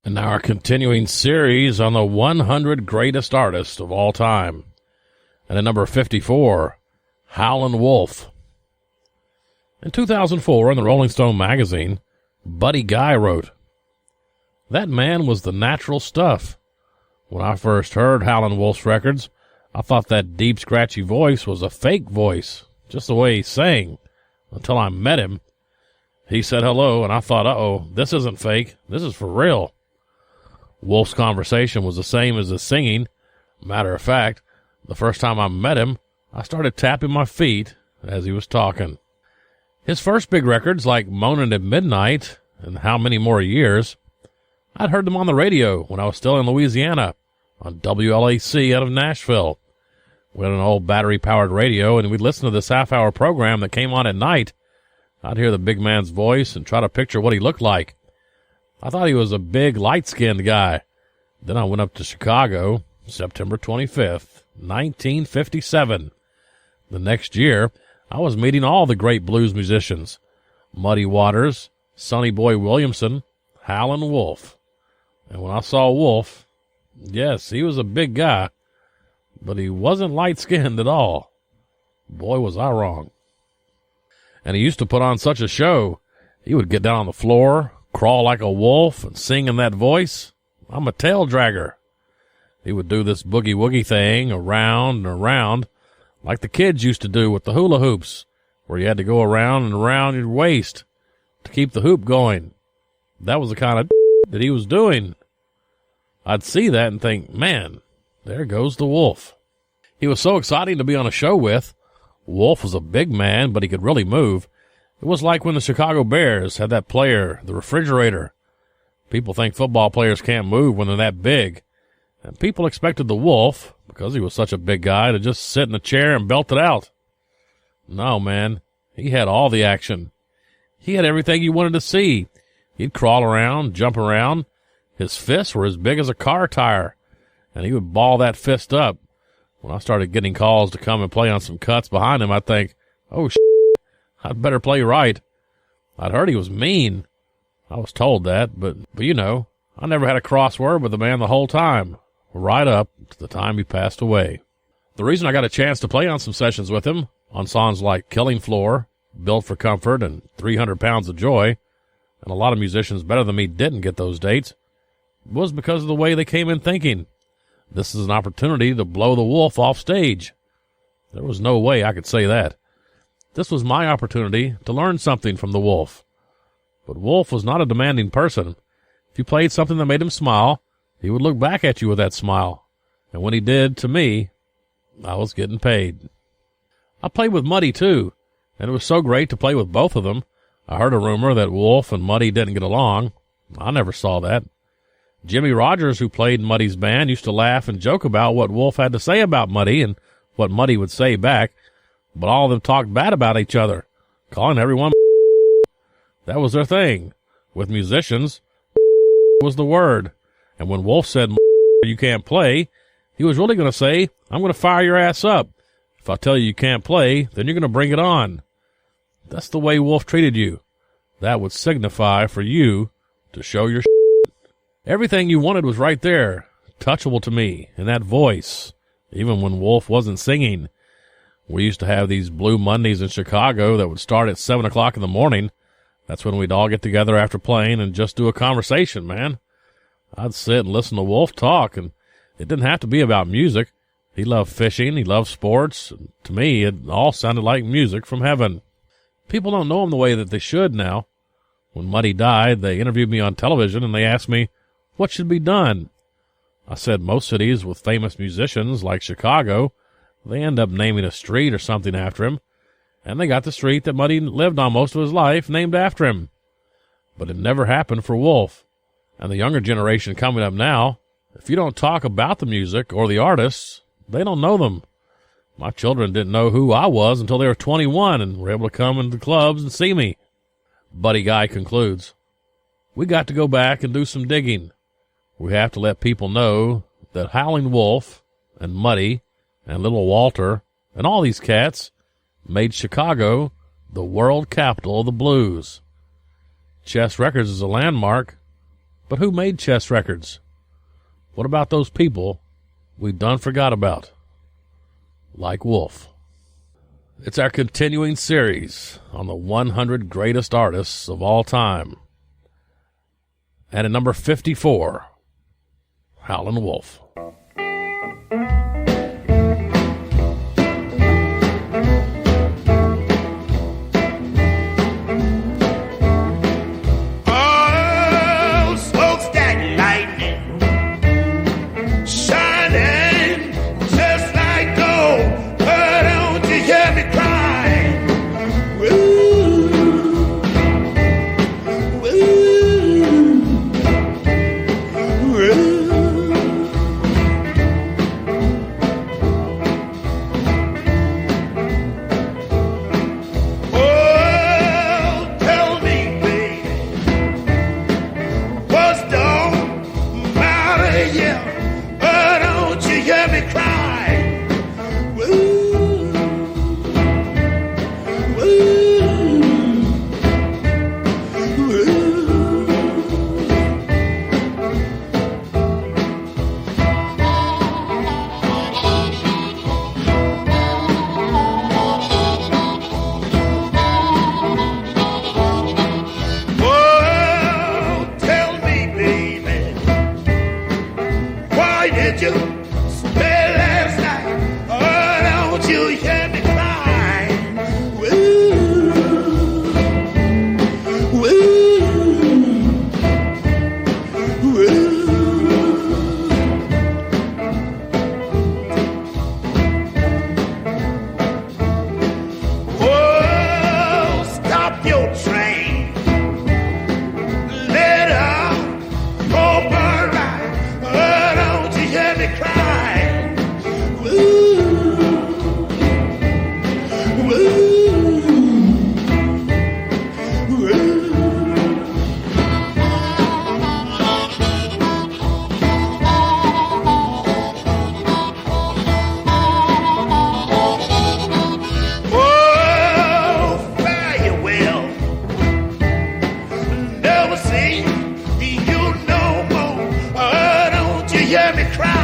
And now our continuing series on the 100 greatest artists of all time. And at number 54, Howlin' Wolf. In 2004, in the Rolling Stone magazine, Buddy Guy wrote, "That man was the natural stuff. When I first heard Howlin' Wolf's records, I thought that deep, scratchy voice was a fake voice, just the way he sang, until I met him. He said hello, and I thought, uh-oh, this isn't fake, this is for real." Wolf's conversation was the same as his singing. Matter of fact, the first time I met him, I started tapping my feet as he was talking. His first big records, like Moanin' at Midnight and How Many More Years, I'd heard them on the radio when I was still in Louisiana, on WLAC out of Nashville. We had an old battery-powered radio, and we'd listen to this half-hour program that came on at night. I'd hear the big man's voice and try to picture what he looked like. I thought he was a big, light-skinned guy. Then I went up to Chicago, September 25th, 1957. The next year, I was meeting all the great blues musicians: Muddy Waters, Sonny Boy Williamson, Howlin' Wolf. And when I saw Wolf, yes, he was a big guy, but he wasn't light-skinned at all. Boy, was I wrong. And he used to put on such a show. He would get down on the floor, crawl like a wolf, and sing in that voice. I'm a tail dragger. He would do this boogie-woogie thing around and around, like the kids used to do with the hula hoops, where you had to go around and around your waist to keep the hoop going. That was the kind of that he was doing. I'd see that and think, man, there goes the Wolf. He was so exciting to be on a show with. Wolf was a big man, but he could really move. It was like when the Chicago Bears had that player, the refrigerator. People think football players can't move when they're that big. And people expected the Wolf, because he was such a big guy, to just sit in a chair and belt it out. No, man, he had all the action. He had everything you wanted to see. He'd crawl around, jump around. His fists were as big as a car tire, and he would ball that fist up. When I started getting calls to come and play on some cuts behind him, I'd think, oh, I'd better play right. I'd heard he was mean. I was told that, but you know, I never had a crossword with the man the whole time, right up to the time he passed away. The reason I got a chance to play on some sessions with him, on songs like Killing Floor, Built for Comfort, and 300 Pounds of Joy, and a lot of musicians better than me didn't get those dates, was because of the way they came in thinking, this is an opportunity to blow the Wolf off stage. There was no way I could say that. This was my opportunity to learn something from the Wolf. But Wolf was not a demanding person. If you played something that made him smile, he would look back at you with that smile. And when he did, to me, I was getting paid. I played with Muddy, too, and it was so great to play with both of them. I heard a rumor that Wolf and Muddy didn't get along. I never saw that. Jimmy Rogers, who played in Muddy's band, used to laugh and joke about what Wolf had to say about Muddy and what Muddy would say back. But all of them talked bad about each other, calling everyone. That was their thing. With musicians, was the word. And when Wolf said, you can't play, he was really going to say, I'm going to fire your ass up. If I tell you can't play, then you're going to bring it on. That's the way Wolf treated you. That would signify for you to show your Everything you wanted was right there, touchable to me, in that voice, even when Wolf wasn't singing. We used to have these Blue Mondays in Chicago that would start at 7 o'clock in the morning. That's when we'd all get together after playing and just do a conversation, man. I'd sit and listen to Wolf talk, and it didn't have to be about music. He loved fishing, he loved sports. And to me, it all sounded like music from heaven. People don't know him the way that they should now. When Muddy died, they interviewed me on television, and they asked me, what should be done? I said most cities with famous musicians, like Chicago, they end up naming a street or something after him, and they got the street that Muddy lived on most of his life named after him. But it never happened for Wolf. And the younger generation coming up now, if you don't talk about the music or the artists, they don't know them. My children didn't know who I was until they were 21 and were able to come into clubs and see me. Buddy Guy concludes, we got to go back and do some digging. We have to let people know that Howlin' Wolf and Muddy and Little Walter and all these cats made Chicago the world capital of the blues. Chess Records is a landmark, But who made chess records? What about those people we done forgot about? Like Wolf. It's our continuing series on the 100 greatest artists of all time. And at number 54, Howlin' Wolf. Oh, smokestack lightning, shining just like gold. But don't you hear me crying? Woo, woo, woo. Oh, tell me, baby, what's don't matter, yeah, but don't you hear me cry? Woo, woo, woo. Oh, tell me, baby, why did you stay last night? Oh, don't you hear me crying? Woo, woo, woo. Oh, stop your train. Let her go by. Oh, don't you hear me crying? Woo, woo, woo. Oh, fare you well. Never see you no more. Oh, don't you hear me cry?